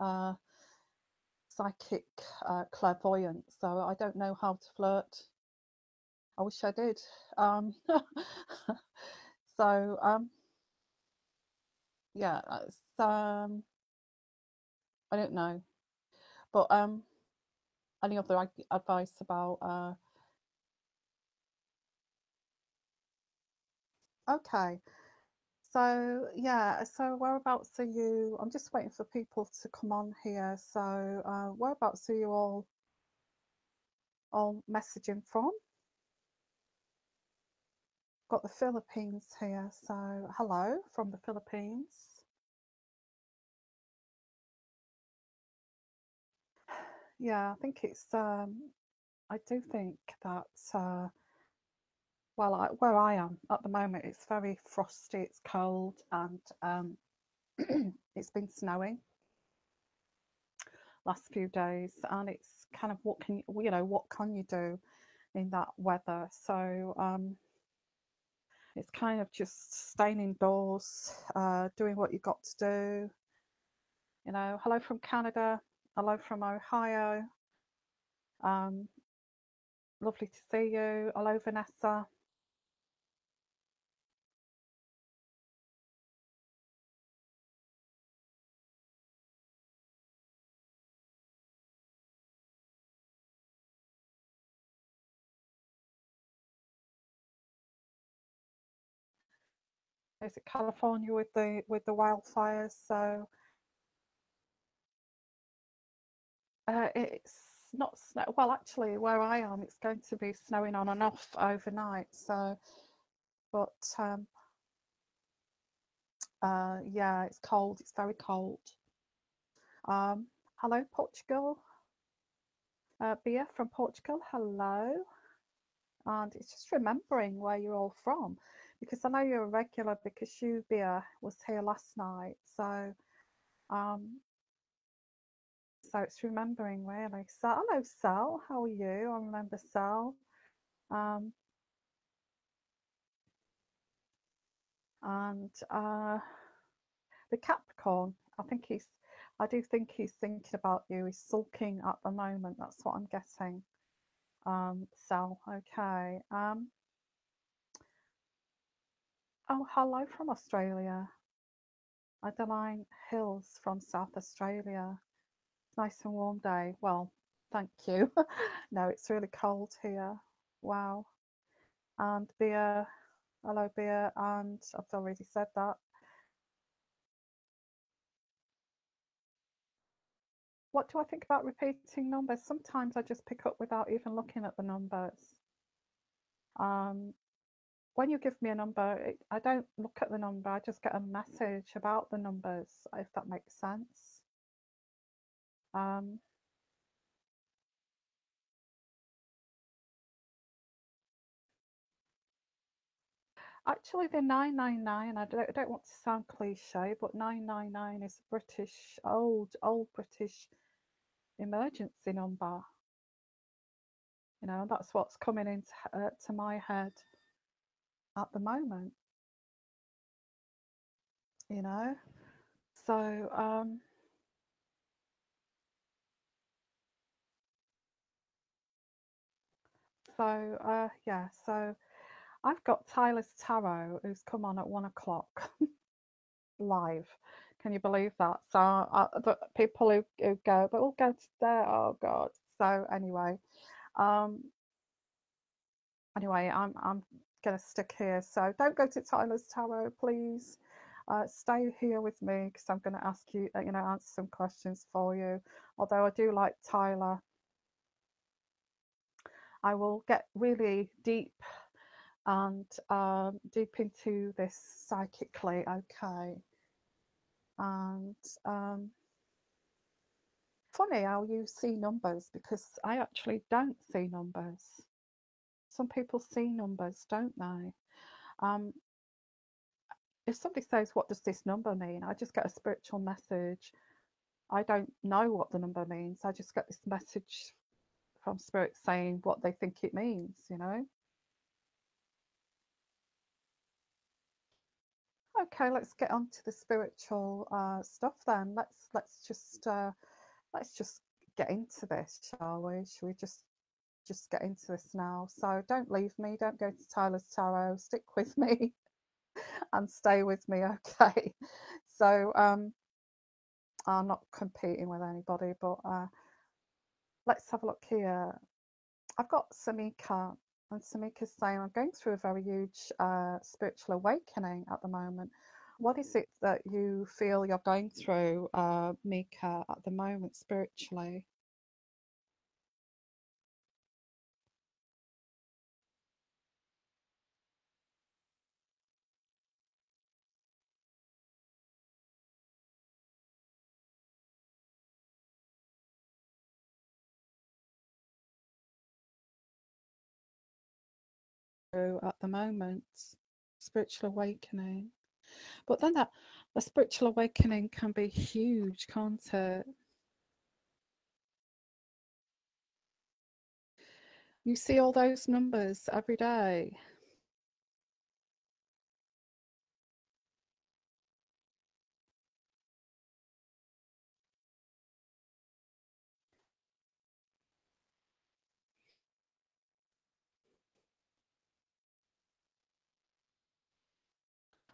uh, psychic clairvoyant, so I don't know how to flirt. I wish I did. Um, so yeah, it's, I don't know. But any other advice about? Okay, so yeah, so whereabouts are you? I'm just waiting for people to come on here. So whereabouts are you all messaging from? Got the Philippines here. So hello from the Philippines. Yeah, I think it's. I do think that. Well, where I am at the moment, it's very frosty. It's cold, and it's been snowing last few days, and it's kind of what can you do in that weather? So it's kind of just staying indoors, doing what you've got to do. Hello from Canada, hello from Ohio. Um, Lovely to see you. Hello, Vanessa. Is it California with the wildfires? So it's not snow. Well, actually, where I am, it's going to be snowing on and off overnight. So, but yeah, it's cold. It's very cold. Hello, Portugal. Bia from Portugal. Hello. And it's just remembering where you're all from, because I know you're a regular because you, Bia, was here last night. Um, so it's remembering really. So hello, Sal. How are you? I remember Sal. Um, and the Capricorn, I do think he's thinking about you. He's sulking at the moment. That's what I'm getting. Sal, okay. Oh, hello from Australia. Adeline Hills from South Australia. Nice and warm day. Well, thank you. No, it's really cold here. Wow. And beer. Hello, beer. And I've already said that. What do I think about repeating numbers? Sometimes I just pick up without even looking at the numbers. Um, when you give me a number, I don't look at the number. I just get a message about the numbers, if that makes sense. Um, Actually, the 999, I don't want to sound cliche, but 999 is a British, old British emergency number. That's what's coming into to my head at the moment, you know. So, yeah, so I've got Tyler's Tarot who's come on at 1 o'clock live. Can you believe that? So the people who go, but we'll go to there. Oh God. So um, anyway, I'm gonna stick here. So don't go to Tyler's Tarot, please. Stay here with me because I'm gonna ask you, answer some questions for you. Although I do like Tyler, I will get really deep and deep into this psychically. Okay, and funny how you see numbers because I actually don't see numbers. Some people see numbers, don't they? Um, if somebody says, "What does this number mean?" I just get a spiritual message. I don't know what the number means. I just get this message from spirit saying what they think it means, Okay, let's get on to the spiritual stuff then. Let's just get into this, shall we? Shall we just get into this now? So don't leave me. Don't go to Tyler's Tarot. Stick with me and stay with me. Okay. So I'm not competing with anybody, but let's have a look here. I've got Samika, and Samika's saying, I'm going through a very huge spiritual awakening at the moment. What is it that you feel you're going through, Mika, at the moment spiritually? At the moment, spiritual awakening. But then that a spiritual awakening can be huge, can't it? You see all those numbers every day.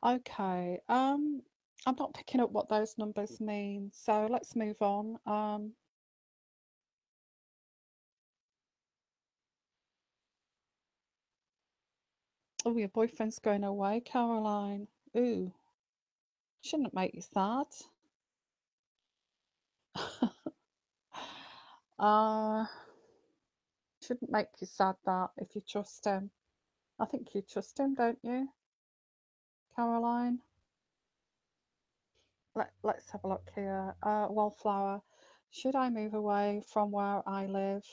Okay. I'm not picking up what those numbers mean, so let's move on. Oh, your boyfriend's going away, Caroline. Ooh, shouldn't make you sad. uh, shouldn't make you sad that if you trust him. I think you trust him, don't you, Caroline? Let's have a look here. Wallflower, should I move away from where I live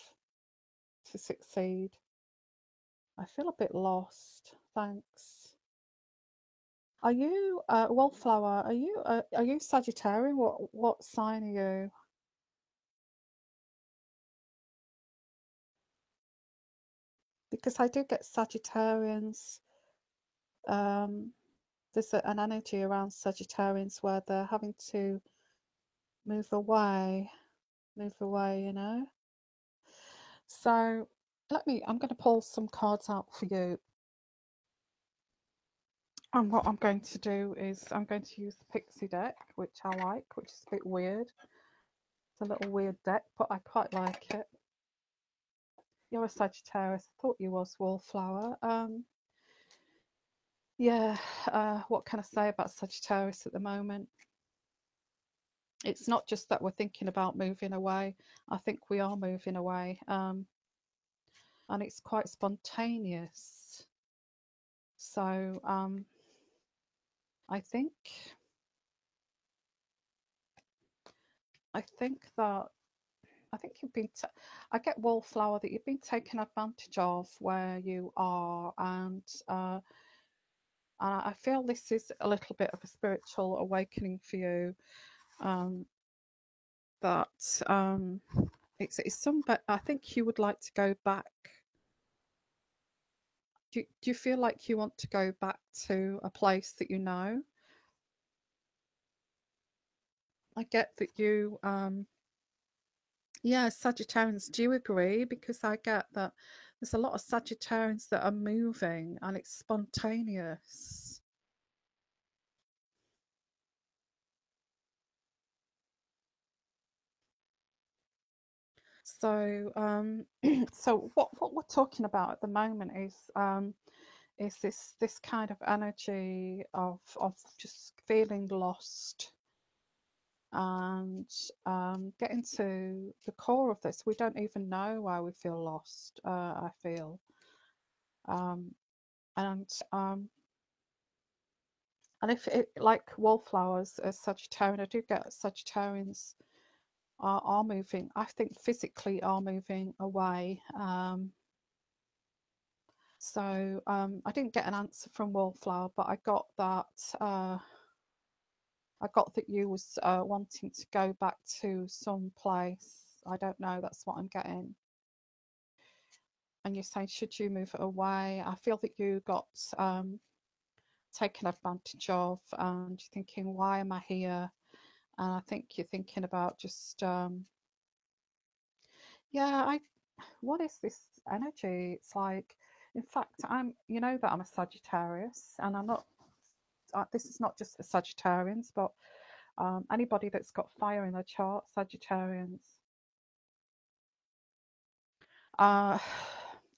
to succeed? I feel a bit lost. Thanks. Are you Wallflower? Are you Sagittarius? What sign are you? Because I do get Sagittarians. Um, there's an energy around Sagittarians where they're having to move away, you know. So I'm going to pull some cards out for you. And what I'm going to do is I'm going to use the Pixie deck, which I like, which is a bit weird. It's a little weird deck, but I quite like it. You're a Sagittarius. I thought you was Wallflower. Yeah, what can I say about Sagittarius at the moment? It's not just that we're thinking about moving away. I think we are moving away. And it's quite spontaneous. So I think I think that I think you've been. I get Wallflower that you've been taken advantage of where you are, and I feel this is a little bit of a spiritual awakening for you. Um, that it's some. But I think you would like to go back. Do you feel like you want to go back to a place that you know? I get that you yeah, Sagittarians, do you agree? Because I get that there's a lot of Sagittarians that are moving and it's spontaneous. So, so what we're talking about at the moment is this kind of energy of just feeling lost and getting to the core of this. We don't even know why we feel lost. I feel, um, and um, and if it like wallflowers as Sagittarian, I do get Sagittarians are moving. I think physically are moving away. So I didn't get an answer from Wallflower, but uh, I got that you was wanting to go back to some place. I don't know. That's what I'm getting. And you're saying, should you move away? I feel that you got taken advantage of, and you're thinking, why am I here? And I think you're thinking about just, yeah, what is this energy? It's like, in fact, you know that I'm a Sagittarius, and I'm not, this is not just for Sagittarians, but anybody that's got fire in their chart, Sagittarians. I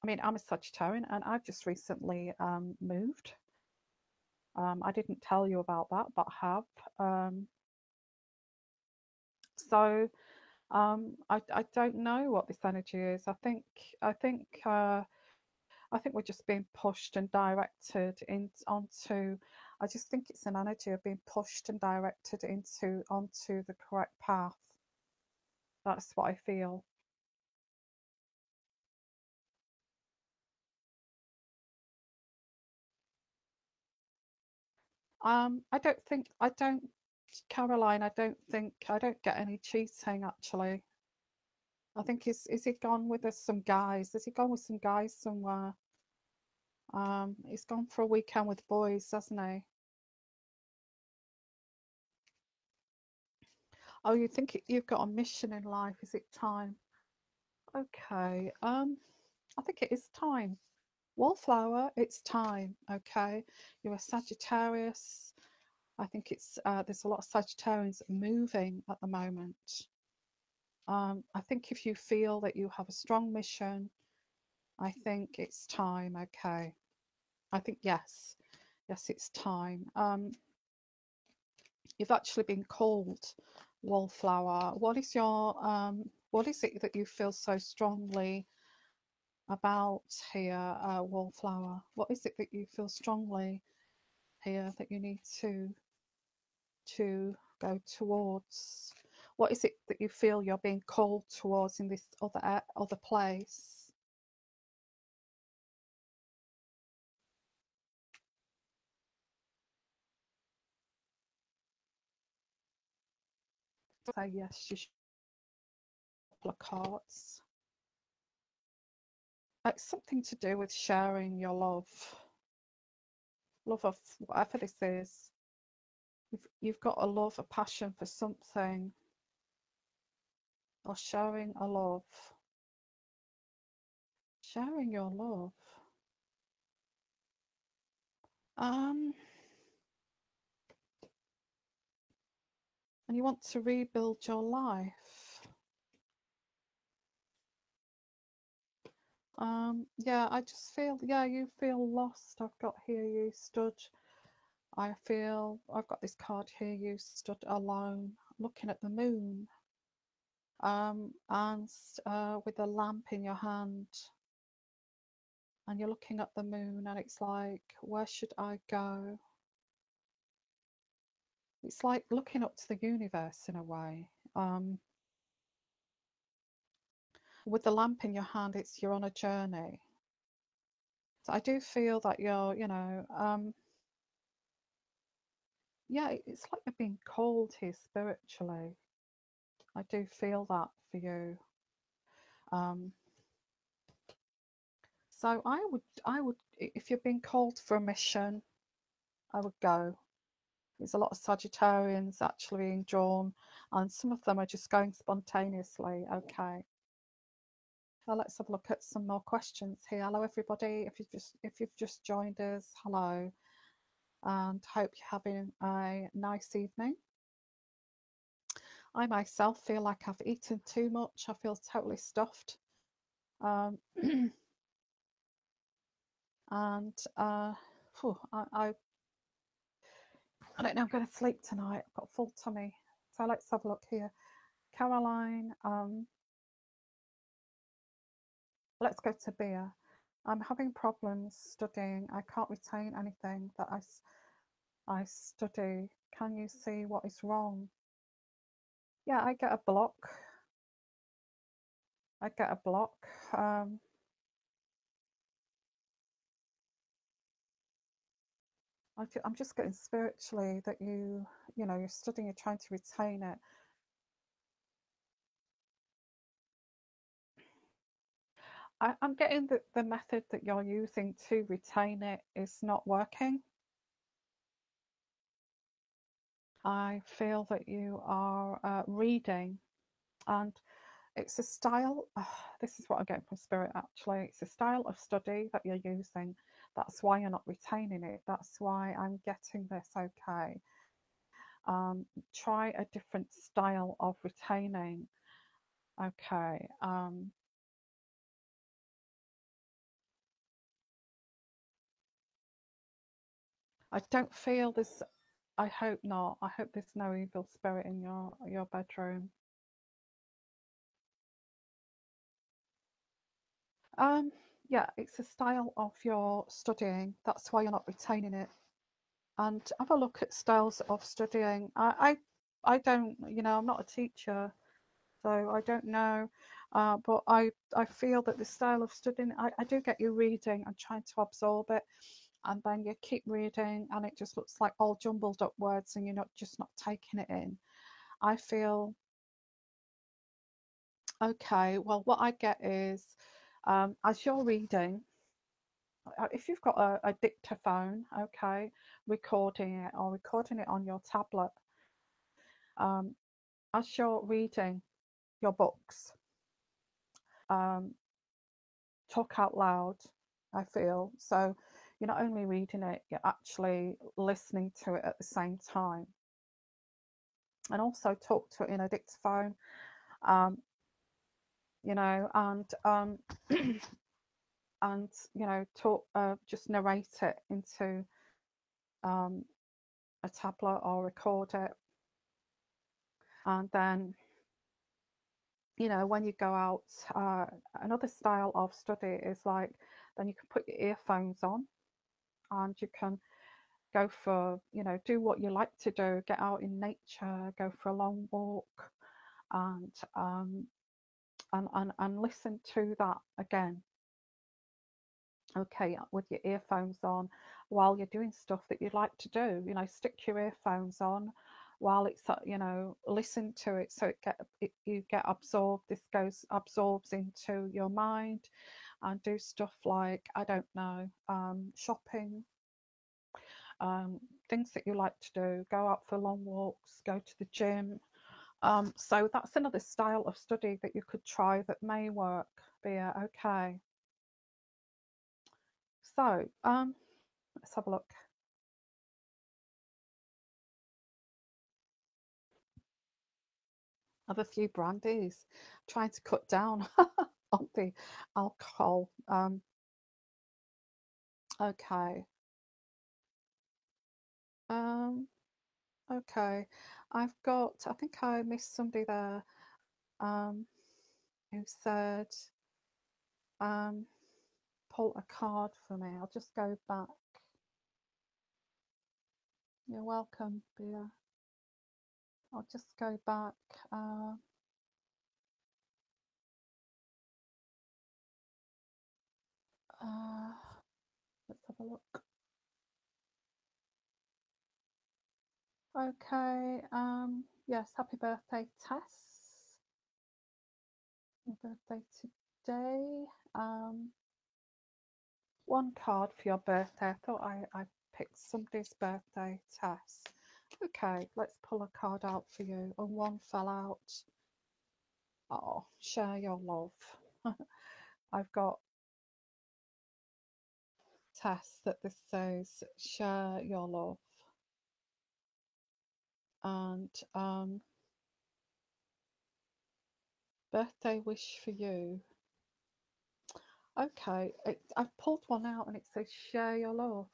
mean, I'm a Sagittarian, and I've just recently moved. I didn't tell you about that, but I have. So I don't know what this energy is. I think I think we're just being pushed and directed onto. I just think it's an energy of being pushed and directed onto the correct path. That's what I feel. I don't, Caroline, I don't get any cheating actually. I think is he gone with some guys? Has he gone with some guys somewhere? He's gone for a weekend with boys, hasn't he? Oh, you think you've got a mission in life? Is it time? Okay. I think it is time. Wallflower, it's time. Okay. You're a Sagittarius. I think it's there's a lot of Sagittarians moving at the moment. I think if you feel that you have a strong mission, I think it's time. Okay. I think yes, yes, it's time. You've actually been called Wallflower. What is it that you feel so strongly about here, Wallflower? What is it that you feel strongly here that you need to go towards? What is it that you feel you're being called towards in this other place? Say yes, you should pull cards. It's something to do with sharing your love of whatever this is. You've got a love, a passion for something, or sharing your love. Um, and you want to rebuild your life. Yeah, I just feel, yeah, you feel lost. I've got here you stood. I've got this card here, you stood alone, looking at the moon, and with a lamp in your hand, and you're looking at the moon, and it's like, where should I go? It's like looking up to the universe in a way. With the lamp in your hand, you're on a journey. So I do feel that you're, yeah, it's like you're being called here spiritually. I do feel that for you. Um, so I would, if you're being called for a mission, I would go. There's a lot of Sagittarians actually being drawn, and some of them are just going spontaneously. Okay. Well, let's have a look at some more questions here. Hello, everybody. If you've just joined us, hello, and hope you're having a nice evening. I myself feel like I've eaten too much. I feel totally stuffed. And I don't know. I'm going to sleep tonight. I've got a full tummy. So let's have a look here. Caroline, let's go to Bea. I'm having problems studying. I can't retain anything that I study. Can you see what is wrong? Yeah, I get a block. I get a block. I'm just getting spiritually that you're studying, you're trying to retain it. I'm getting that the method that you're using to retain it is not working. I feel that you are reading, and it's a style. This is what I get from Spirit actually. It's a style of study that you're using. That's why you're not retaining it. That's why I'm getting this. Okay. Try a different style of retaining. Okay. I don't feel this. I hope not. I hope there's no evil spirit in your bedroom. Um, yeah, it's a style of your studying. That's why you're not retaining it. And have a look at styles of studying. I don't, I'm not a teacher, so I don't know. But I feel that the style of studying, I do get you reading and trying to absorb it, and then you keep reading, and it just looks like all jumbled up words, and you're not taking it in. I feel okay. Well, what I get is, as you're reading, if you've got a dictaphone, okay, recording it or recording it on your tablet, um, as you're reading your books, um, talk out loud, I feel. So you're not only reading it, you're actually listening to it at the same time. And also talk to it in a dictaphone, um, and and talk, just narrate it into um, a tablet or record it, and then when you go out, another style of study is like, then you can put your earphones on and you can go for, do what you like to do, get out in nature, go for a long walk, and and listen to that again, okay, with your earphones on while you're doing stuff that you like to do. Stick your earphones on while it's, listen to it, so you get absorbed. This goes absorbs into your mind, and do stuff like, I don't know, shopping, things that you like to do. Go out for long walks, go to the gym. So that's another style of study that you could try that may work, Bea. Okay. So let's have a look. Have a few brandies, trying to cut down on the alcohol. Okay. Um, okay. I think I missed somebody there, um, who said, um, pull a card for me. I'll just go back. You're welcome, Bea. I'll just go back. Uh, let's have a look. Okay. Yes, happy birthday, Tess. Your birthday today. One card for your birthday. I thought I picked somebody's birthday, Tess. Okay, let's pull a card out for you. And one fell out. Oh, share your love. I've got Tess that this says share your love. And birthday wish for you. Okay, I've pulled one out and it says share your love.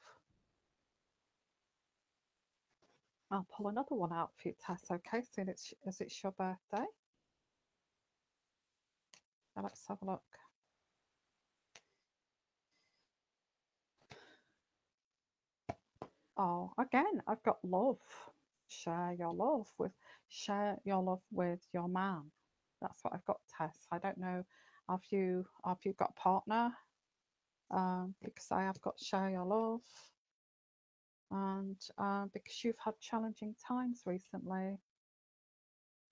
I'll pull another one out for you, Tess, okay, soon as it's your birthday. Now let's have a look. Oh, again, I've got love. Share your love with your man. That's what I've got, Tess. I don't know. Have you got a partner? Because I have got share your love, and because you've had challenging times recently,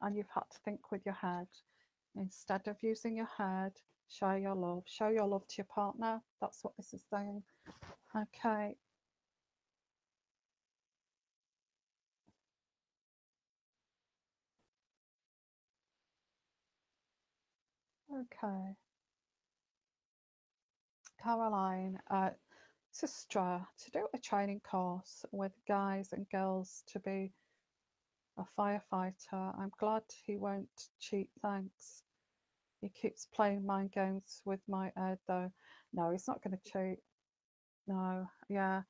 and you've had to think with your head instead of using your head. Share your love. Show your love to your partner. That's what this is saying. Okay. Okay. Caroline, Sistra, to do a training course with guys and girls to be a firefighter. I'm glad he won't cheat, thanks. He keeps playing mind games with my head though. No, he's not going to cheat. No, yeah.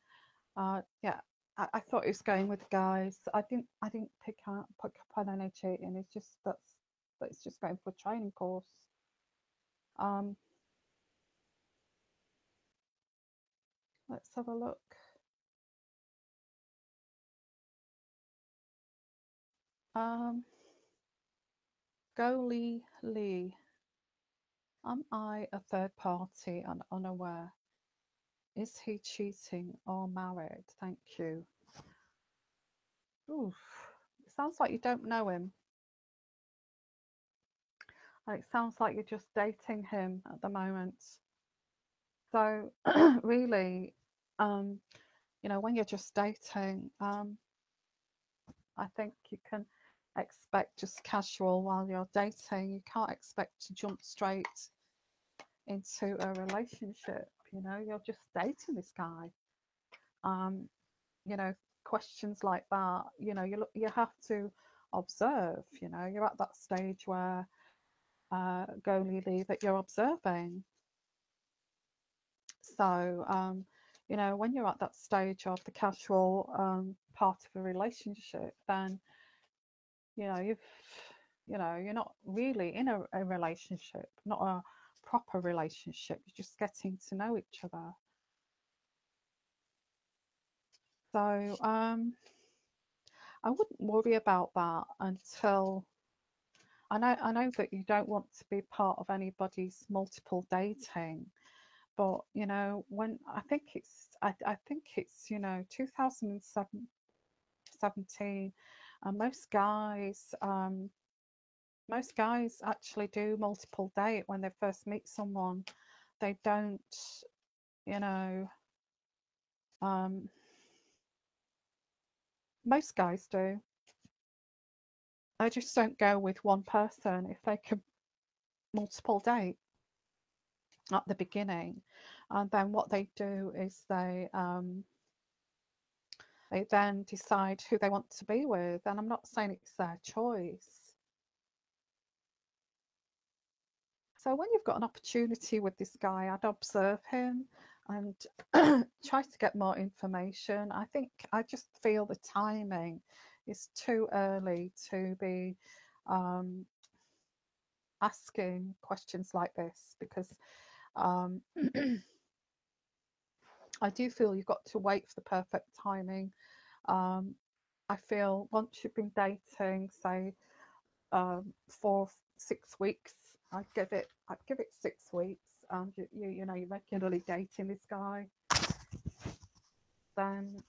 Yeah, I thought he was going with guys. I didn't pick up on any cheating. It's just that's just going for a training course. Um, let's have a look. Goalie Lee. Am I a third party and unaware? Is he cheating or married? Thank you. Oof. It sounds like you don't know him. And it sounds like you're just dating him at the moment. So really, when you're just dating, I think you can expect just casual while you're dating. You can't expect to jump straight into a relationship. You're just dating this guy. Um, Questions like that. You have to observe. You're at that stage where goalie Lee that you're observing. So when you're at that stage of the casual part of a relationship, then you're not really in a relationship, not a proper relationship. You're just getting to know each other. So I wouldn't worry about that until I know that you don't want to be part of anybody's multiple dating, but when I think it's 2017, and most guys actually do multiple date when they first meet someone. They don't, you know, most guys do. They just don't go with one person if they can multiple date at the beginning. And then what they do is they then decide who they want to be with. And I'm not saying it's their choice. So when you've got an opportunity with this guy, I'd observe him and try to get more information. I just feel the timing is too early to be asking questions like this, because I do feel you've got to wait for the perfect timing. I feel once you've been dating, say, for 6 weeks, I'd give it 6 weeks, and you're regularly dating this guy, then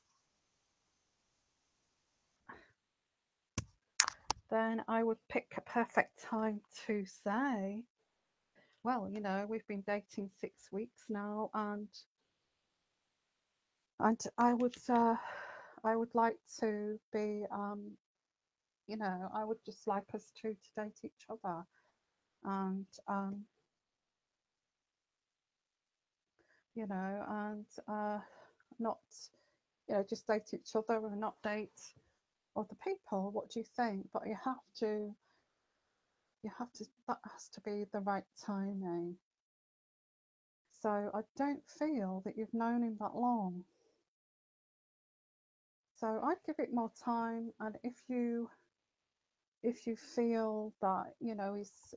I would pick a perfect time to say, well, we've been dating 6 weeks now, and I would like to be, I would just like us to date each other, and and not, just date each other and not date other people. What do you think? But you have to, that has to be the right timing. So I don't feel that you've known him that long. So I'd give it more time, and if you feel that he's,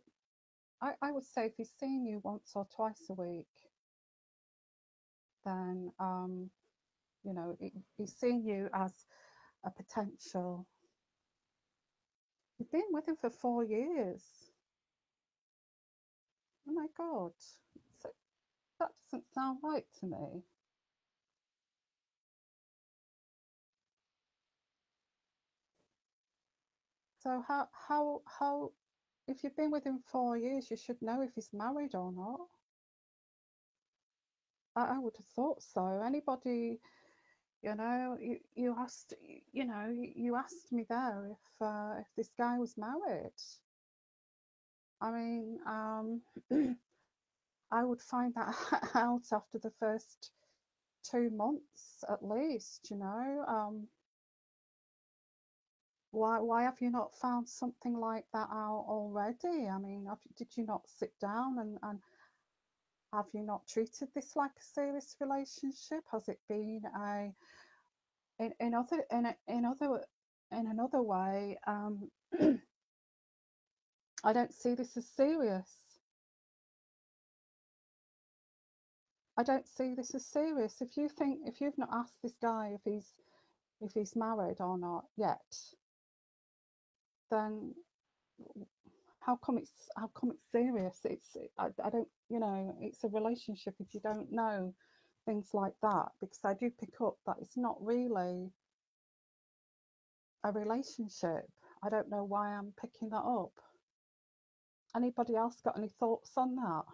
I would say if he's seeing you once or twice a week, then he's seeing you as a potential. You've been with him for 4 years. Oh my God, so that doesn't sound right to me. So how if you've been with him 4 years, you should know if he's married or not. I would have thought so. Anybody, you asked, you asked me there if this guy was married. I mean, I would find that out after the first 2 months at least, you know. Why have you not found something like that out already? I mean, did you not sit down and have you not treated this like a serious relationship? Has it been a in other in another way? I don't see this as serious. I don't see this as serious. If you've not asked this guy if he's married or not yet, then how come it's serious? I don't, you know, it's a relationship if you don't know things like that, because I do pick up that it's not really a relationship. I don't know why I'm picking that up. Anybody else got any thoughts on that?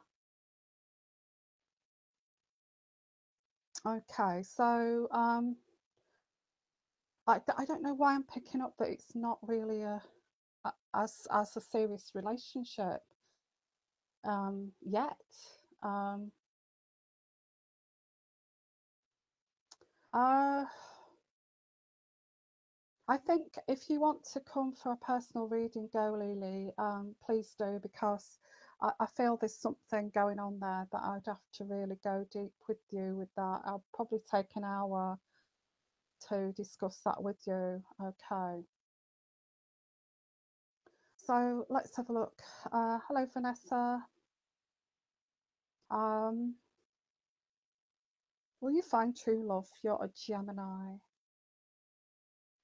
Okay, so I don't know why I'm picking up that it's not really as a serious relationship yet. Um, uh, I think if you want to come for a personal reading, go, Lily, please do, because I feel there's something going on there that I'd have to really go deep with you with that. I'll probably take an hour to discuss that with you. Okay. So let's have a look. Hello, Vanessa. Will you find true love? You're a Gemini.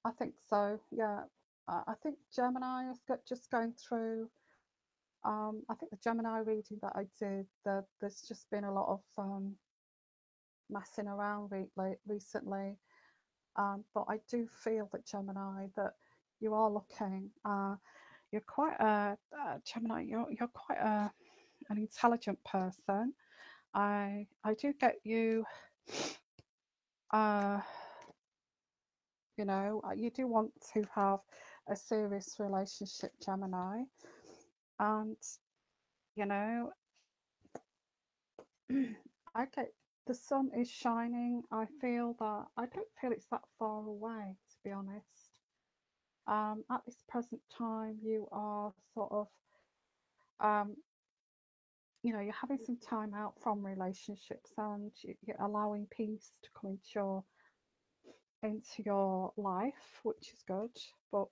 I think so, yeah. I think Gemini is just going through. I think the Gemini reading that I did, there's just been a lot of messing around recently. But I do feel that Gemini, that you are looking. You're quite Gemini. You're quite an intelligent person. I do get you. Uh, you know, you do want to have a serious relationship, Gemini, and you know, I get the sun is shining. I feel that I don't feel it's that far away, to be honest. At this present time, you are sort of, um, you know, you're having some time out from relationships, and you're allowing peace to come into your life, which is good. But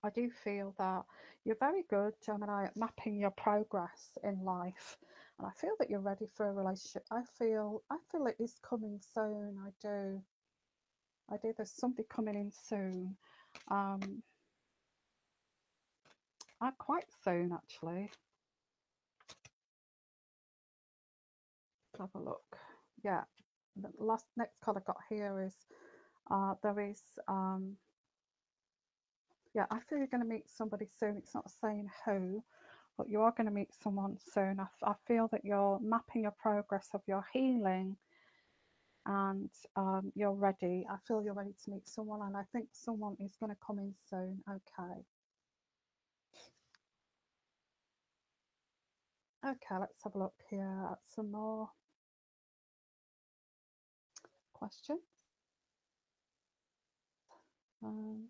I do feel that you're very good, Gemini, at mapping your progress in life, and I feel that you're ready for a relationship. I feel it is coming soon. I do. I do. There's somebody coming in soon. Um, quite soon actually. Let's have a look. Yeah, the next card I got here is there is yeah. I feel you're going to meet somebody soon. It's not saying who, but you are going to meet someone soon. I feel that you're mapping your progress of your healing, and you're ready. I feel you're ready to meet someone, and I think someone is going to come in soon. Okay. Okay, let's have a look here at some more questions. And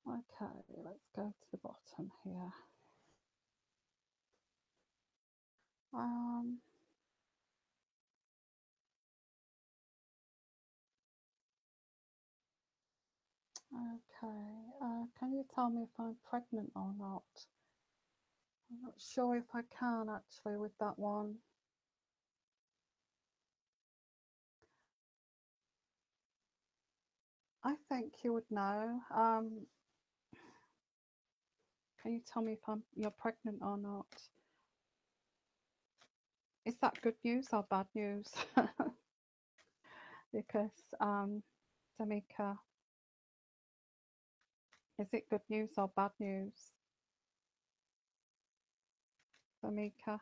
okay, let's go to the bottom here. Okay, can you tell me if I'm pregnant or not? I'm not sure if I can actually with that one. I think you would know. Can you tell me if you're pregnant or not? Is that good news or bad news? Because Tamika, is it good news or bad news? Tamika.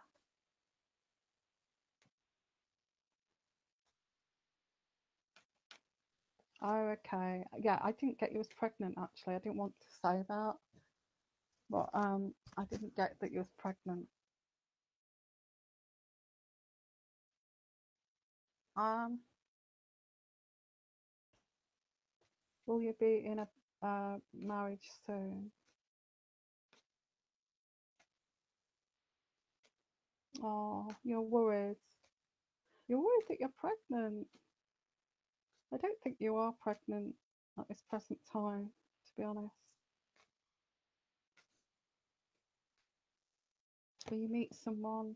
Oh, okay. Yeah, I didn't get you was pregnant actually. I didn't want to say that, but I didn't get that you was pregnant. Um, will you be in a marriage soon? Oh, you're worried. You're worried that you're pregnant. I don't think you are pregnant at this present time, to be honest. Will you meet someone?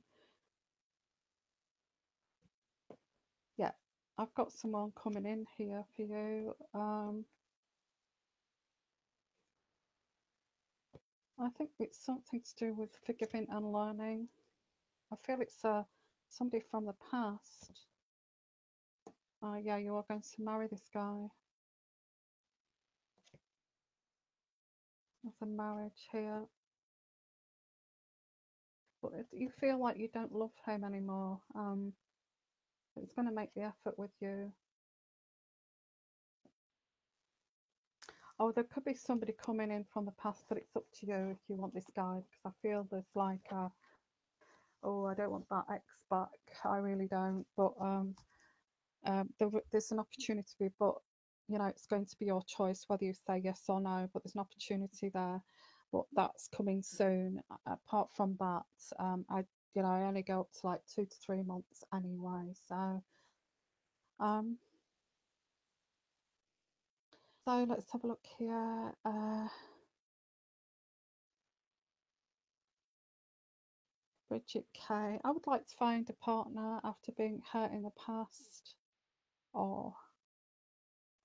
Yeah, I've got someone coming in here for you. I think it's something to do with forgiving and learning. I feel it's somebody from the past. Yeah, you are going to marry this guy. There's a marriage here. But if you feel like you don't love him anymore, it's going to make the effort with you. Oh, there could be somebody coming in from the past, but it's up to you if you want this guy, because I feel there's like, oh, I don't want that ex back. I really don't. But there's an opportunity, but you know, it's going to be your choice whether you say yes or no. But there's an opportunity there, but that's coming soon. Apart from that, I only go up to like 2 to 3 months anyway. Um, so let's have a look here. Bridget K. I would like to find a partner after being hurt in the past. Oh,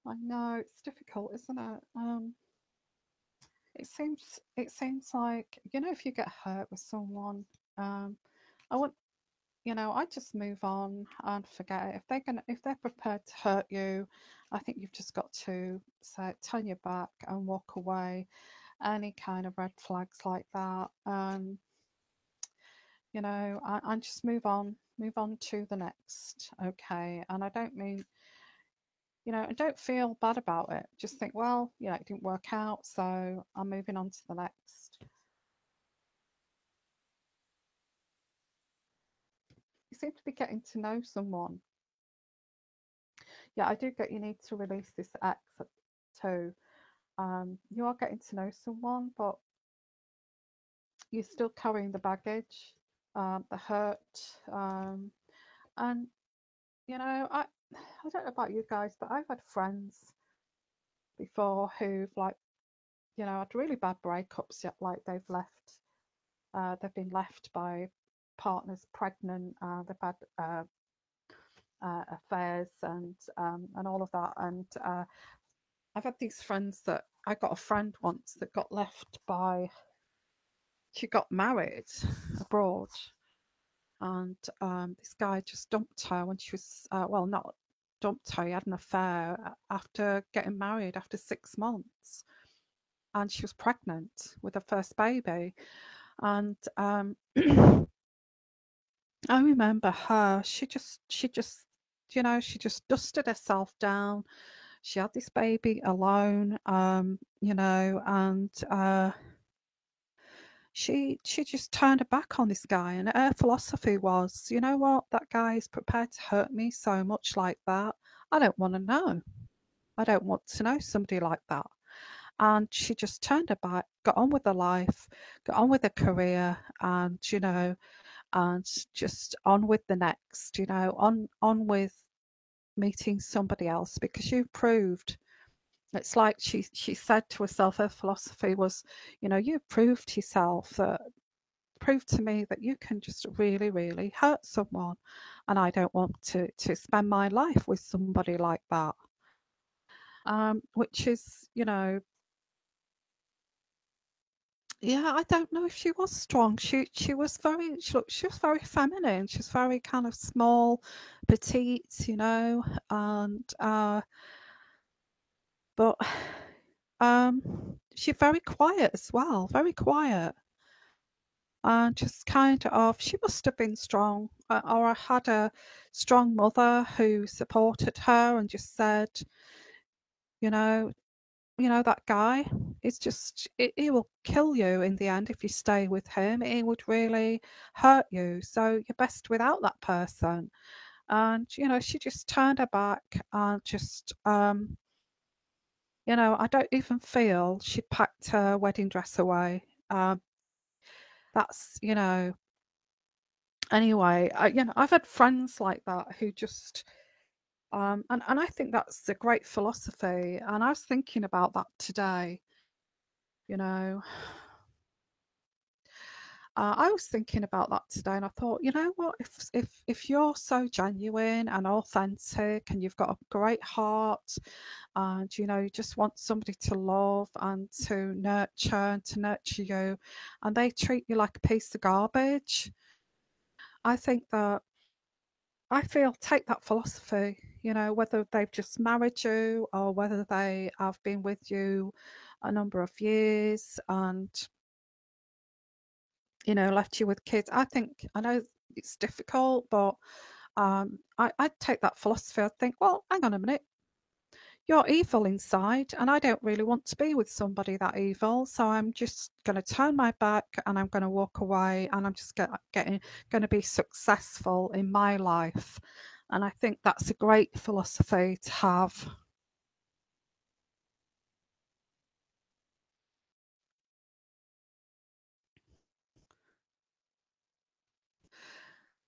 I know it's difficult, isn't it? It seems like, if you get hurt with someone, um, I want, I just move on and forget it. If they're prepared to hurt you, I think you've just got to say, turn your back and walk away. Any kind of red flags like that, and just move on to the next. Okay, and I don't mean, I don't feel bad about it. Just think, well, it didn't work out, so I'm moving on to the next. You seem to be getting to know someone. Yeah, I do get you need to release this ex too. You are getting to know someone, but you're still carrying the baggage, the hurt, and I don't know about you guys, but I've had friends before who've had really bad breakups. Yet, like they've been left by partners pregnant. They've had affairs and all of that. And I've had these friends that I got a friend once that got left by. She got married abroad, and this guy just dumped her when she was not dumped her. He had an affair after getting married after 6 months, and she was pregnant with her first baby. And I remember her. She just dusted herself down. She had this baby alone, and she just turned her back on this guy. And her philosophy was, you know what, that guy is prepared to hurt me so much like that. I don't want to know. I don't want to know somebody like that. And she just turned her back, got on with her life, got on with her career, and just on with the next, on with meeting somebody else, because you proved. It's like she said to herself, her philosophy was, you proved to yourself that proved to me that you can just really, really hurt someone, and I don't want to spend my life with somebody like that. Which is, yeah, I don't know if she was strong. She was very feminine. She was very kind of small, petite, and but she's very quiet as well, very quiet. And just kind of, she must have been strong, or I had a strong mother who supported her and just said, You know, that guy. It's just he will kill you in the end if you stay with him. It would really hurt you. So you're best without that person. And she just turned her back and just I don't even feel she packed her wedding dress away. That's anyway. I've had friends like that who just and I think that's a great philosophy. And I was thinking about that today. You know, I was thinking about that today, and I thought, you know what? If you're so genuine and authentic, and you've got a great heart, and you just want somebody to love and to nurture you, and they treat you like a piece of garbage, I think that I feel take that philosophy. Whether they've just married you or whether they have been with you a number of years and left you with kids. I know it's difficult, but I'd take that philosophy. I'd think, well, hang on a minute, you're evil inside, and I don't really want to be with somebody that evil. So I'm just going to turn my back and I'm going to walk away, and I'm just going to be successful in my life. And I think that's a great philosophy to have.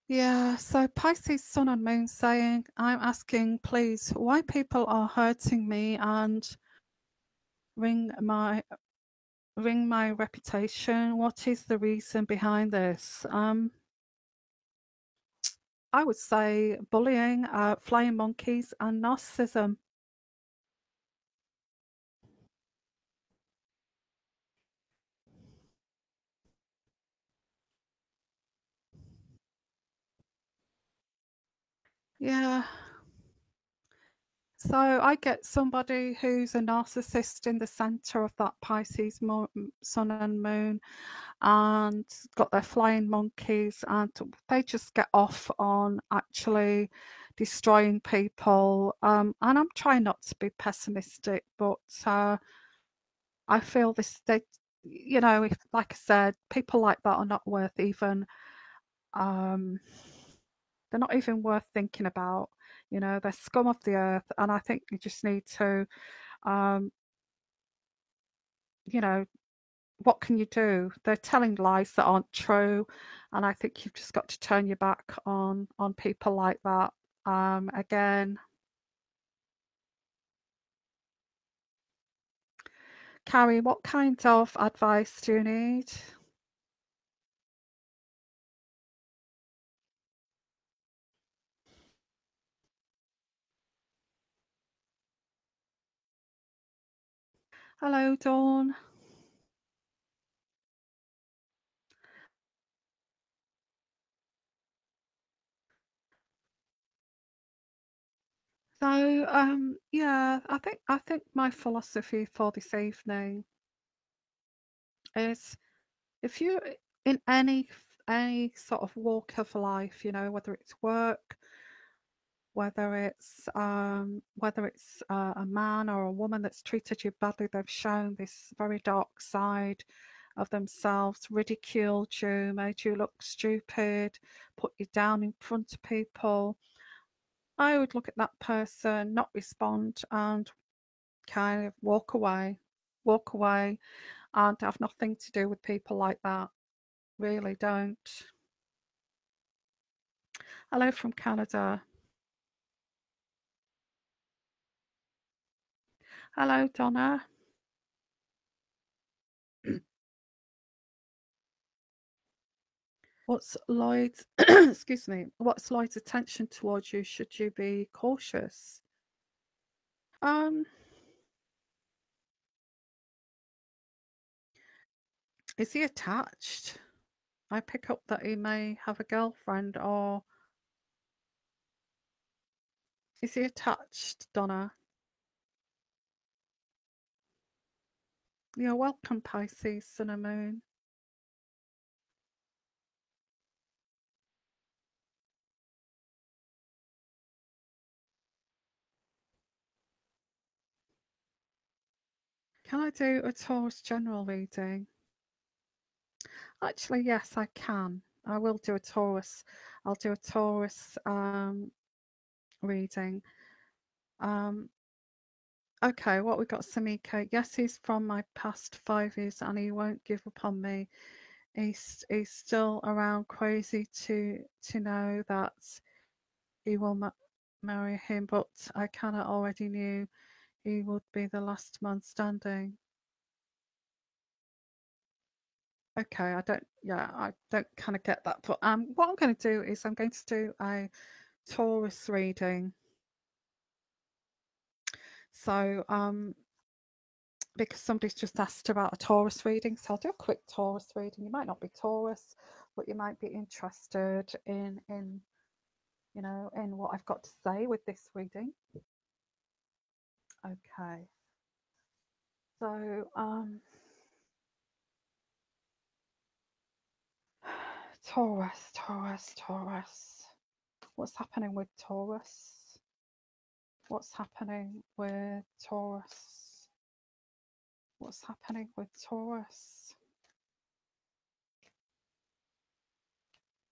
Yeah, so Pisces Sun and Moon saying, I'm asking, please, why people are hurting me and ring my ring my reputation. What is the reason behind this? I would say bullying, flying monkeys, and narcissism. Yeah. So I get somebody who's a narcissist in the center of that Pisces sun and moon, and got their flying monkeys, and they just get off on actually destroying people. And I'm trying not to be pessimistic, but I feel this they if, like I said, people like that are not worth even um they're not even worth thinking about. They're scum of the earth, and I think you just need to um you know what can you do? They're telling lies that aren't true, and I think you've just got to turn your back on people like that. Again, Carrie, what kind of advice do you need? Hello, Dawn. So, yeah, I think my philosophy for this evening is if you in any sort of walk of life, whether it's work, whether it's a man or a woman that's treated you badly, they've shown this very dark side of themselves, ridiculed you, made you look stupid, put you down in front of people. I would look at that person, not respond, and kind of walk away, and have nothing to do with people like that. Really don't. Hello from Canada. Hello, Donna. What's Lloyd's, excuse me, what's Lloyd's attention towards you? Should you be cautious? Um, is he attached? I pick up that he may have a girlfriend, or is he attached, Donna? You're welcome, Pisces, Sun and Moon. Can I do a Taurus general reading? Actually, yes, I can. I will do a Taurus. I'll do a Taurus reading. Okay, what we got, Samika? Yes, he's from my past 5 years and he won't give up on me. He's still around, crazy to know that he will marry him, but I kinda already knew he would be the last man standing. Okay, I don't kind of get that, but what I'm going to do is I'm going to do a Taurus reading. So because somebody's just asked about a Taurus reading, so I'll do a quick Taurus reading. You might not be Taurus, but you might be interested in you know, in what I've got to say with this reading. Okay, so Taurus, Taurus, Taurus. What's happening with Taurus? What's happening with Taurus? What's happening with Taurus?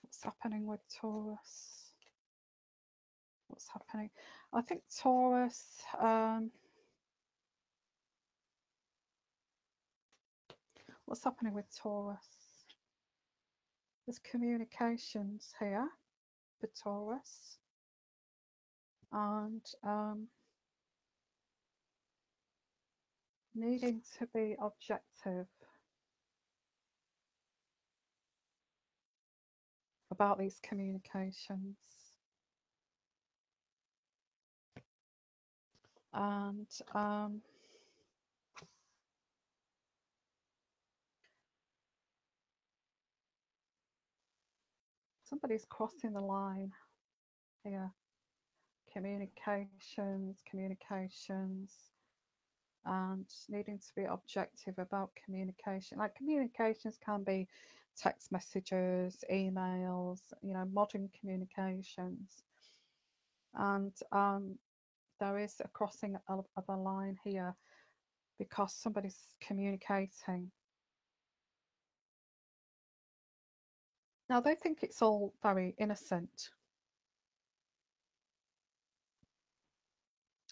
What's happening with Taurus? What's happening? I think Taurus, what's happening with Taurus? There's communications here for Taurus, and needing to be objective about these communications. And somebody's crossing the line here. Communications, and needing to be objective about communication. Like communications can be text messages, emails, you know, modern communications. And there is a crossing of a line here because somebody's communicating. Now they think it's all very innocent.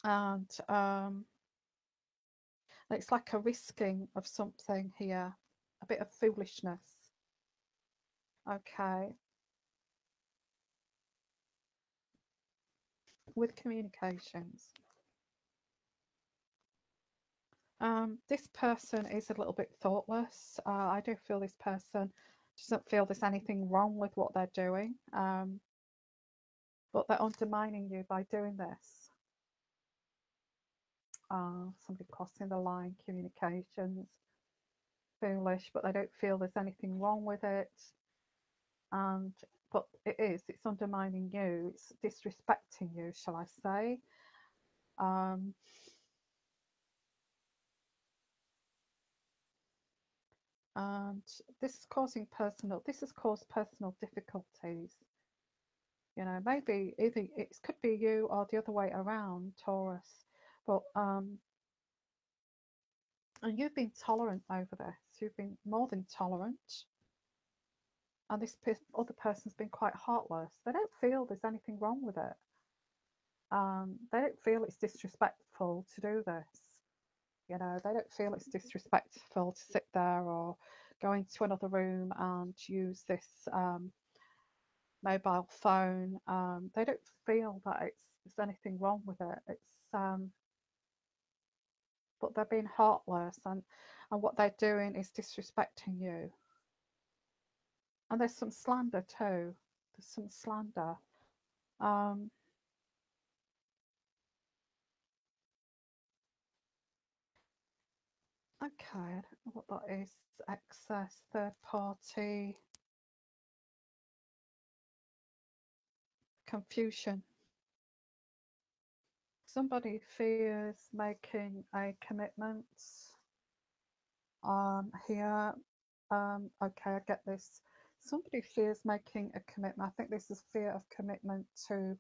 And it's like a risking of something here, a bit of foolishness. Okay. With communications. This person is a little bit thoughtless. I do feel this person doesn't feel there's anything wrong with what they're doing, but they're undermining you by doing this. Somebody crossing the line, communications, foolish, but they don't feel there's anything wrong with it. But it's undermining you, it's disrespecting you, shall I say. And this has caused personal difficulties. You know, maybe either it could be you or the other way around, Taurus. But and you've been tolerant over this. You've been more than tolerant, and this other person's been quite heartless. They don't feel there's anything wrong with it. They don't feel it's disrespectful to do this. You know, they don't feel it's disrespectful to sit there or go into another room and use this mobile phone. They don't feel that there's anything wrong with it. But they're being heartless, and what they're doing is disrespecting you. And there's some slander too. There's some slander. Okay, I don't know what that is. Excess, third party, confusion. Somebody fears making a commitment here. Okay, I get this. Somebody fears making a commitment. I think this is fear of commitment to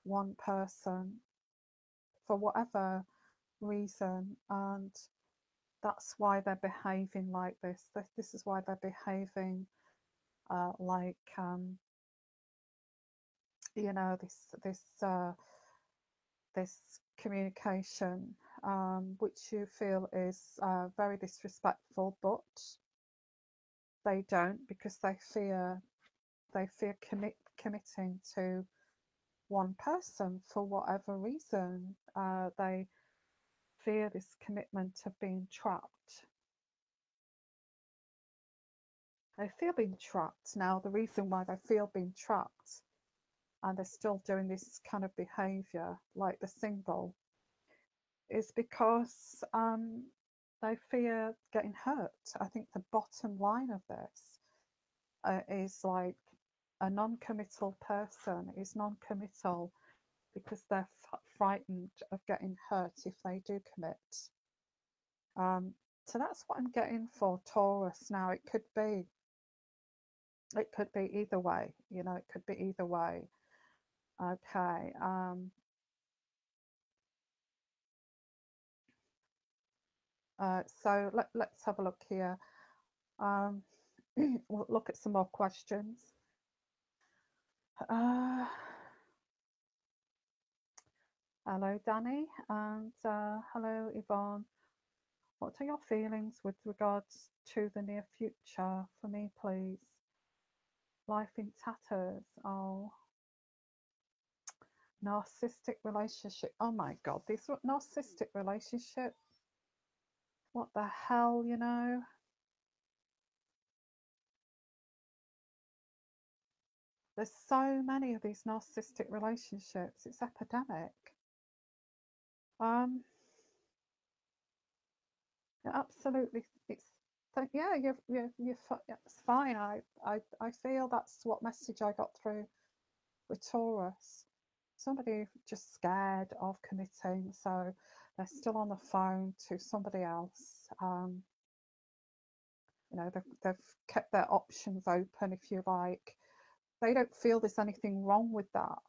one person for whatever reason. And that's why they're behaving like this. This is why they're behaving like you know, this communication, which you feel is very disrespectful, but they don't, because they fear committing to one person for whatever reason. They fear this commitment of being trapped. They feel being trapped. Now, the reason why they feel being trapped and they're still doing this kind of behavior, like the single, is because they fear getting hurt. I think the bottom line of this is like a non-committal person is non-committal because they're frightened of getting hurt if they do commit. So that's what I'm getting for Taurus. Now it could be either way, you know, it could be either way. Okay. So let's have a look here. We'll look at some more questions. Hello, Danny, and hello, Yvonne. What are your feelings with regards to the near future for me, please? Life in tatters. Oh, narcissistic relationship. Oh my God, these narcissistic relationships. What the hell, you know? There's so many of these narcissistic relationships. It's epidemic. Absolutely. Yeah, it's fine. I feel that's what message I got through with Taurus. Somebody just scared of committing, so they're still on the phone to somebody else. You know, they've kept their options open, if you like. They don't feel there's anything wrong with that,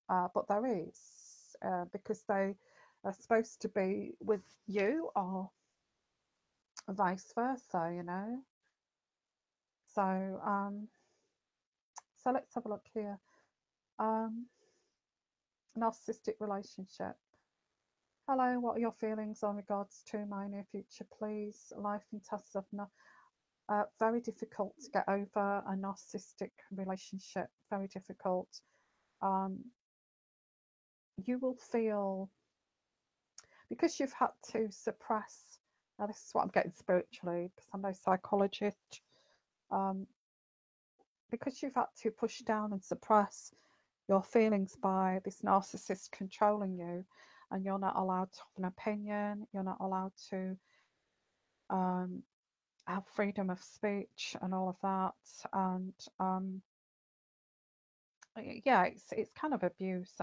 but there is, because they are supposed to be with you or vice versa, you know. So, so let's have a look here. Narcissistic relationship. Hello, what are your feelings on regards to my near future, please? Life in tests of very difficult to get over a narcissistic relationship. Very difficult. You will feel, because you've had to suppress. Now, this is what I'm getting spiritually, because I'm no psychologist. Because you've had to push down and suppress your feelings by this narcissist controlling you, and you're not allowed to have an opinion, you're not allowed to have freedom of speech and all of that, and yeah, it's kind of abuse,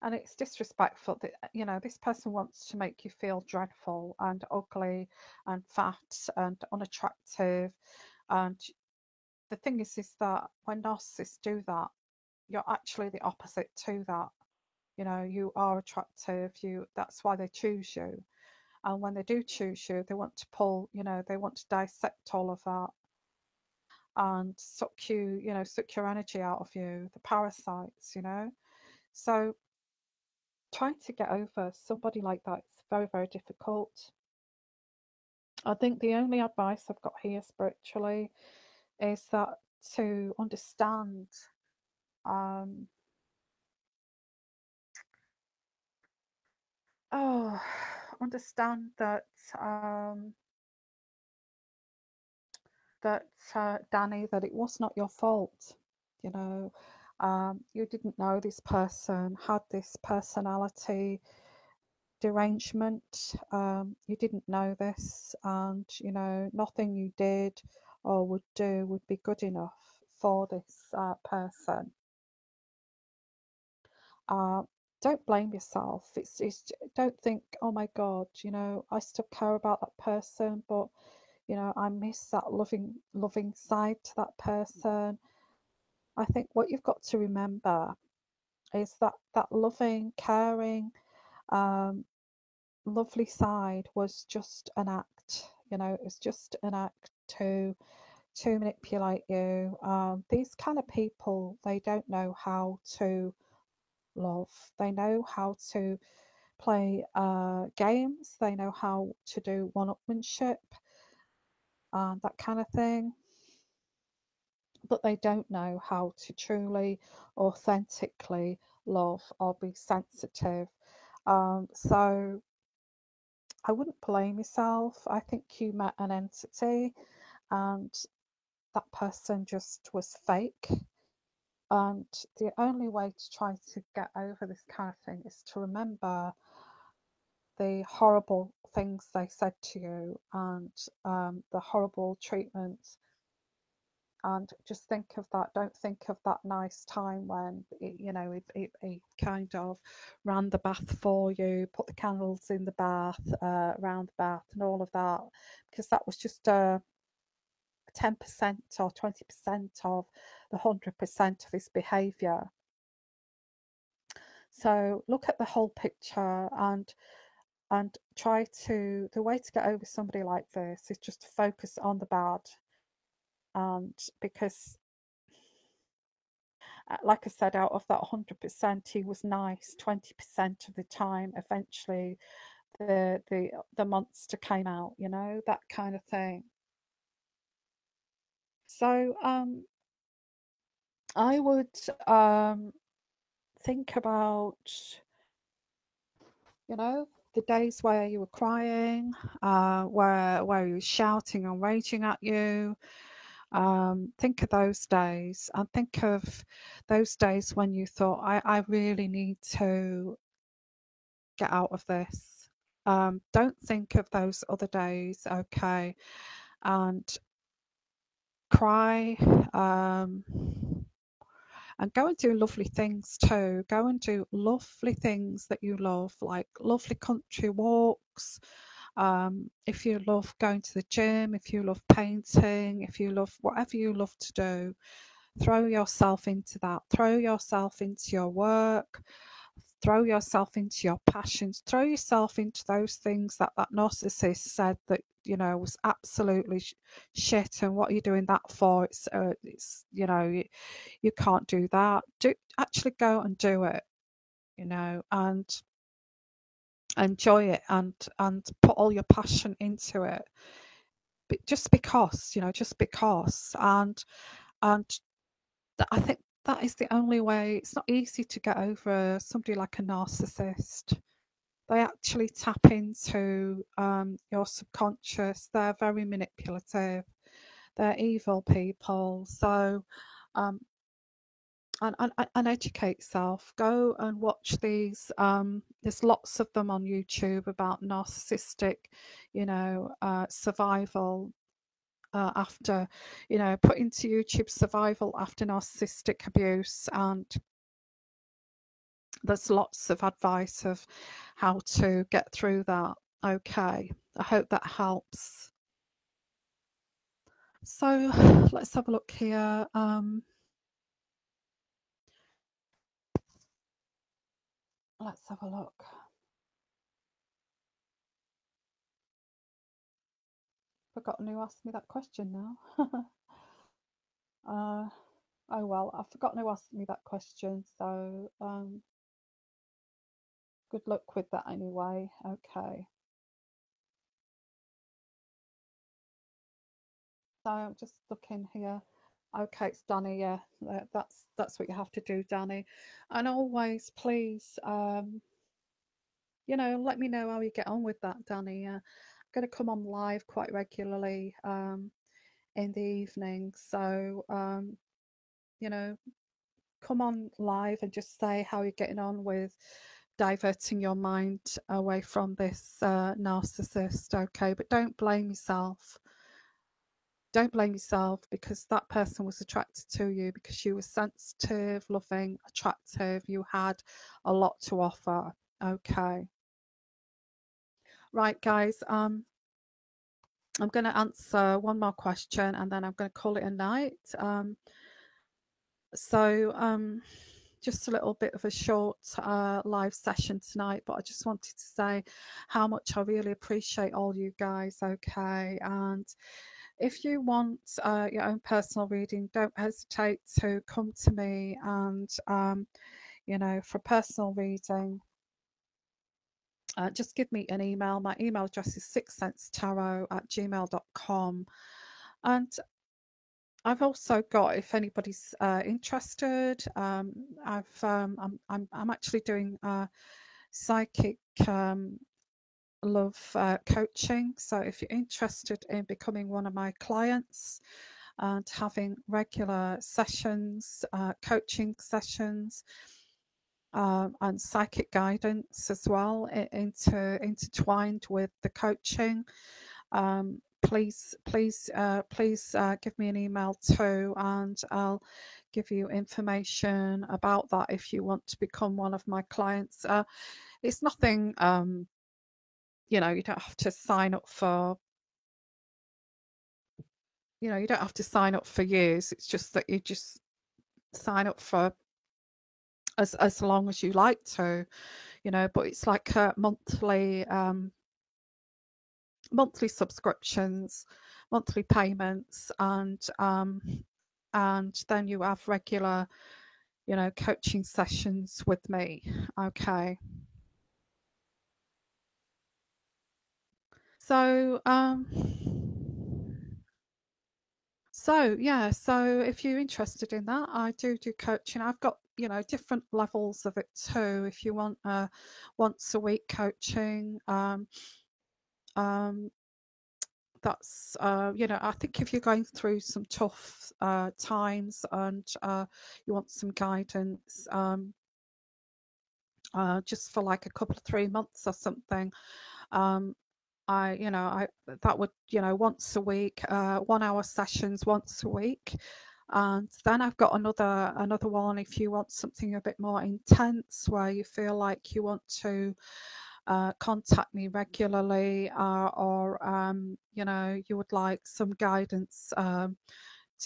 and it's disrespectful that, you know, this person wants to make you feel dreadful and ugly and fat and unattractive. And the thing is that when narcissists do that, you're actually the opposite to that. You know, you are attractive. That's why they choose you. And when they do choose you, they want to pull, you know, they want to dissect all of that and suck your energy out of you, the parasites, you know. So trying to get over somebody like that is very, very difficult. I think the only advice I've got here spiritually is that to understand understand that Danny, that it was not your fault. You know, you didn't know this person had this personality derangement. You didn't know this, and you know, nothing you did or would do would be good enough for this person. Don't blame yourself. It's don't think, oh my God, you know, I still care about that person, but you know, I miss that loving side to that person. I think what you've got to remember is that loving, caring, lovely side was just an act. You know, it was just an act to manipulate you. These kind of people, they don't know how to love. They know how to play games. They know how to do one-upmanship and that kind of thing. But they don't know how to truly, authentically love or be sensitive. So I wouldn't blame yourself. I think you met an entity and that person just was fake. And the only way to try to get over this kind of thing is to remember the horrible things they said to you and the horrible treatment. And just think of that. Don't think of that nice time when it kind of ran the bath for you, put the candles in the bath, around the bath, and all of that, because that was just 10% or 20% of the 100% of his behaviour. So look at the whole picture and try to. The way to get over somebody like this is just to focus on the bad, and because like I said, out of that 100%, he was nice 20% of the time. Eventually, the monster came out, that kind of thing. So I would think about, the days where you were crying, where he was shouting and raging at you. Think of those days and think of those days when you thought, I really need to get out of this. Don't think of those other days, okay? And cry. And go and do lovely things too. Go and do lovely things that you love, like lovely country walks. If you love going to the gym, if you love painting, if you love whatever you love to do, throw yourself into that. Throw yourself into your work. Throw yourself into your passions. Throw yourself into those things that narcissist said that was absolutely shit. And what are you doing that for? It's you can't do that. Actually go and do it. And enjoy it and put all your passion into it. But just because, and I think that is the only way. It's not easy to get over somebody like a narcissist. They actually tap into your subconscious. They're very manipulative. They're evil people. So, and educate yourself. Go and watch these. There's lots of them on YouTube about narcissistic, survival after, put into YouTube survival after narcissistic abuse, and there's lots of advice of how to get through that. Okay, I hope that helps. So let's have a look here. Let's have a look. Forgotten who asked me that question now. Oh well, I've forgotten who asked me that question. So good luck with that anyway. Okay. So I'm just looking here. Okay, it's Danny. Yeah, that's what you have to do, Danny. And always, please, let me know how you get on with that, Danny. I'm going to come on live quite regularly in the evening. So, come on live and just say how you're getting on with diverting your mind away from this narcissist. Okay, but don't blame yourself. Don't blame yourself, because that person was attracted to you because you were sensitive, loving, attractive. You had a lot to offer. Okay. Right, guys. I'm going to answer one more question and then I'm going to call it a night. So just a little bit of a short live session tonight, but I just wanted to say how much I really appreciate all you guys. Okay, and if you want your own personal reading, don't hesitate to come to me and for personal reading. Just give me an email. My email address is sixsensetarot@gmail.com. And I've also got, if anybody's interested, I'm actually doing psychic love coaching. So if you're interested in becoming one of my clients and having regular sessions, coaching sessions, and psychic guidance as well, intertwined with the coaching, please give me an email too, and I'll give you information about that if you want to become one of my clients. It's nothing, you don't have to sign up for, you don't have to sign up for years. It's just that you just sign up for as long as you like to, but it's like a monthly subscriptions, monthly payments, and then you have regular, coaching sessions with me. Okay. So yeah, so if you're interested in that, I do coaching. I've got, different levels of it too. If you want once a week coaching, that's I think if you're going through some tough times and you want some guidance, just for like a couple of 3 months or something, I that would, once a week, 1 hour sessions once a week. And then I've got another one if you want something a bit more intense, where you feel like you want to contact me regularly, or you would like some guidance to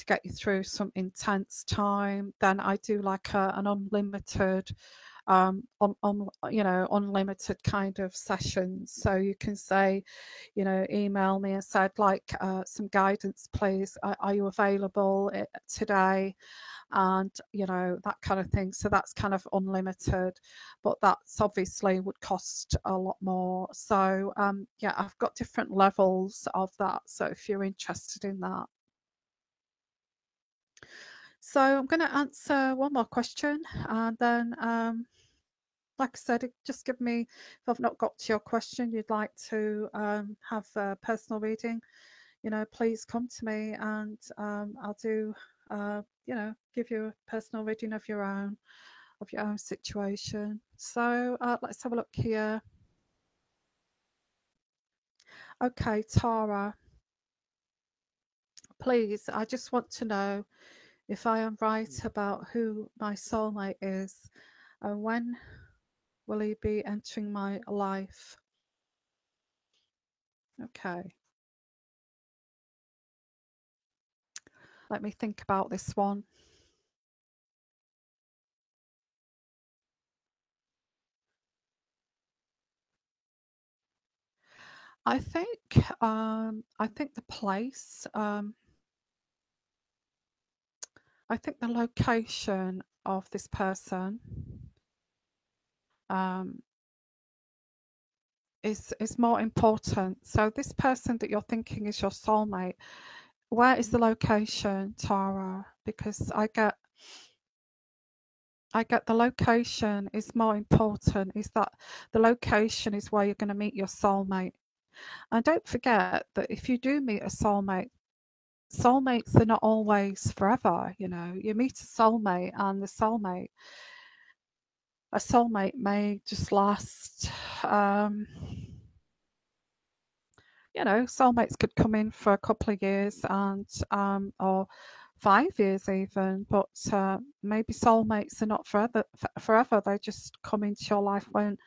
get you through some intense time. Then I do like an unlimited unlimited kind of sessions. So you can say, email me and said, like, some guidance please, are you available today, and that kind of thing. So that's kind of unlimited, but that's obviously would cost a lot more. So yeah, I've got different levels of that, so if you're interested in that. So I'm going to answer one more question, and then like I said, just give me, if I've not got to your question, you'd like to have a personal reading, please come to me, and I'll do, give you a personal reading of your own situation. So let's have a look here. Okay, Tara, please, I just want to know if I am right about who my soulmate is, and when will he be entering my life? Okay. Let me think about this one. I think the place, I think the location of this person is more important. So this person that you're thinking is your soulmate, where is the location, Tara? Because I get the location is more important. Is that the location is where you're going to meet your soulmate. And don't forget that if you do meet a soulmate, soulmates are not always forever. You meet a soulmate, and a soulmate may just last, soulmates could come in for a couple of years, and or 5 years even, but maybe soulmates are not forever. They just come into your life when,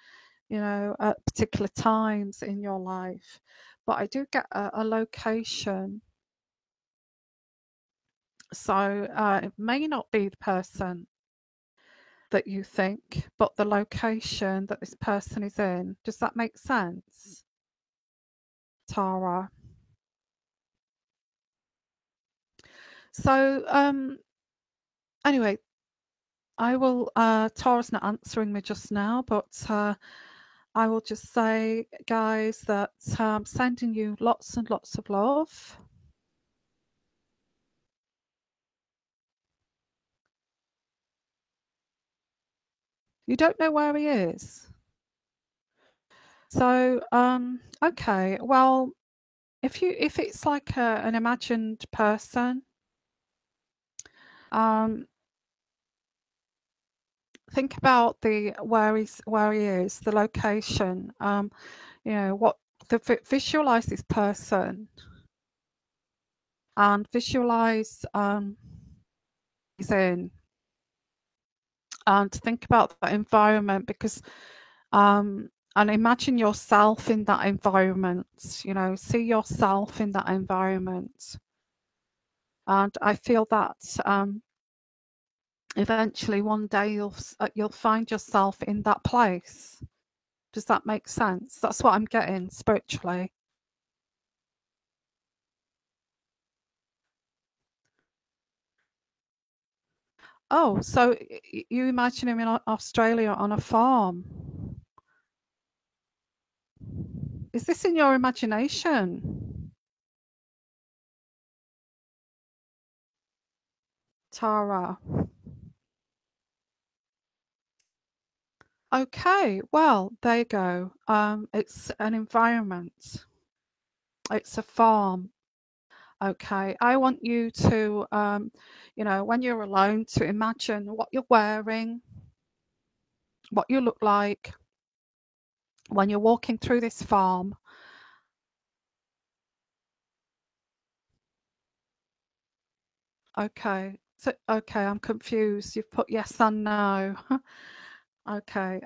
at particular times in your life. But I do get a location. So it may not be the person that you think, but the location that this person is in. Does that make sense, Tara? So, anyway, I will, Tara's not answering me just now, but I will just say, guys, that I'm sending you lots and lots of love. You don't know where he is. So, okay, well, if it's like an imagined person, think about where he is, the location. You know what visualize this person and visualize he's in, and think about that environment, because and imagine yourself in that environment. You know, see yourself in that environment, and I feel that eventually one day you'll find yourself in that place. Does that make sense? That's what I'm getting spiritually. Oh, so you imagine him in Australia on a farm. Is this in your imagination, Tara? Okay, well, there you go. It's an environment. It's a farm. Okay, I want you to, you know, when you're alone, to imagine what you're wearing, what you look like when you're walking through this farm. Okay, so okay, I'm confused. You've put yes and no. Okay.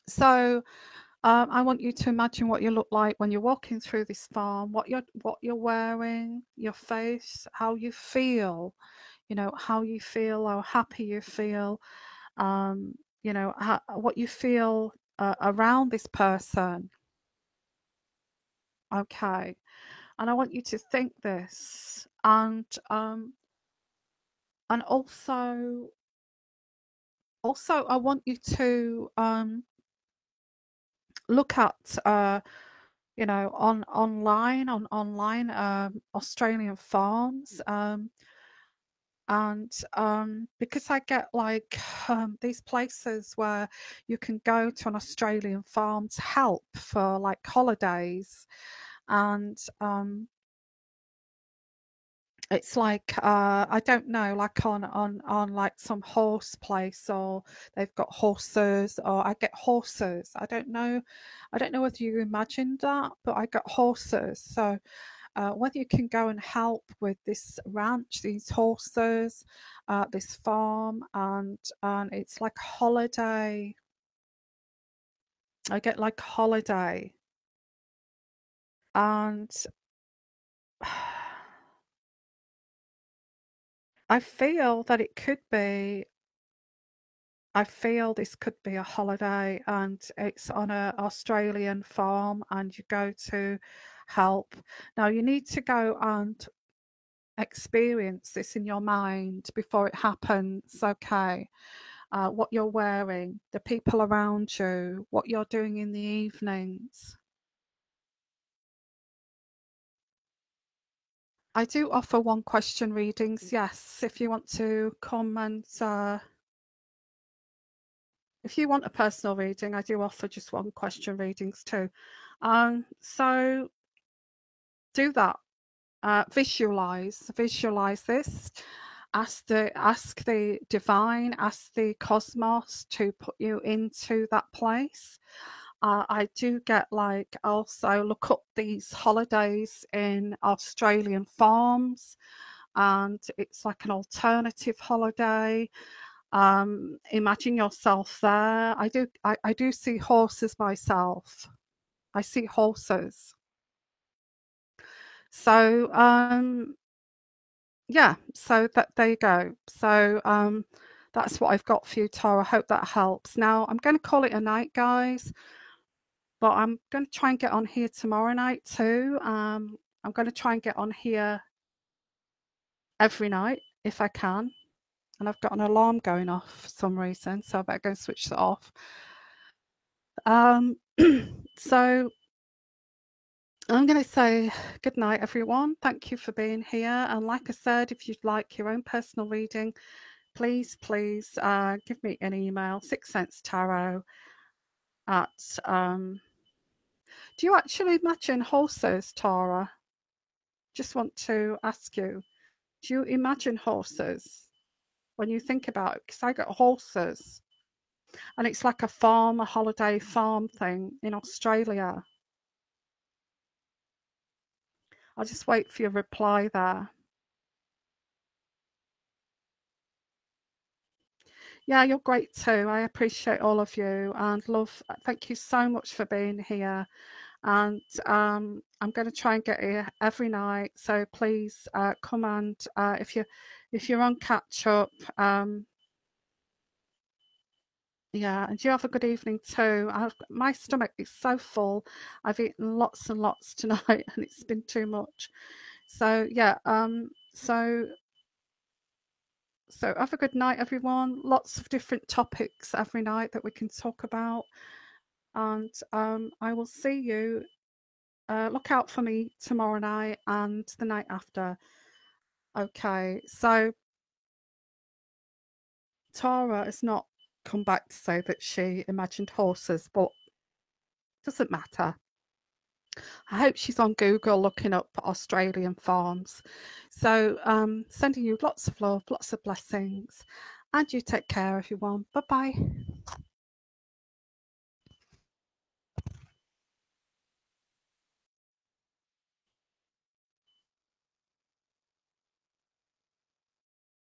So I want you to imagine what you look like when you're walking through this farm, what you're wearing, your face, how you feel, you know, how you feel, how happy you feel, you know, what you feel around this person. Okay. And I want you to think this, and also I want you to look at you know, on online Australian farms, and because I get like these places where you can go to an Australian farm to help for like holidays, and it's like I don't know, like on like some horse place, or they've got horses, or I get horses. I don't know whether you imagined that, but I got horses. So whether you can go and help with this ranch, these horses, this farm, and it's like a holiday. I get like a holiday, and I feel that it could be. I feel this could be a holiday, and it's on a Australian farm, and you go to help. Now you need to go and experience this in your mind before it happens, okay? What you're wearing, the people around you, what you're doing in the evenings. I do offer one question readings, yes, if you want to come and if you want a personal reading, I do offer just one question readings too. So do that. Visualize this. Ask the divine, ask the cosmos to put you into that place. I do get like also look up these holidays in Australian farms, and it's like an alternative holiday. Imagine yourself there. I do see horses myself. I see horses. So yeah, so that there you go. So that's what I've got for you, Tara. I hope that helps. Now I'm going to call it a night, guys, but I'm going to try and get on here tomorrow night too. I'm going to try and get on here every night if I can. And I've got an alarm going off for some reason, so I better go and switch that off. So I'm going to say good night, everyone. Thank you for being here. And like I said, if you'd like your own personal reading, please give me an email, Sixth Sense Tarot at. Do you actually imagine horses, Tara? Just want to ask you, do you imagine horses when you think about it? Because I got horses, and it's like a farm, a holiday farm thing in Australia. I'll just wait for your reply there. Yeah, you're great too. I appreciate all of you and love. Thank you so much for being here. And I'm going to try and get here every night. So please come and if you're on catch up, yeah, and you have a good evening too. My stomach is so full. I've eaten lots and lots tonight, and it's been too much. So yeah, so have a good night, everyone. Lots of different topics every night that we can talk about, and I will see you. Look out for me tomorrow night and the night after. Okay, so Tara has not come back to say that she imagined horses, but doesn't matter. I hope she's on Google looking up Australian farms. So, sending you lots of love, lots of blessings, and you take care, everyone. Bye bye.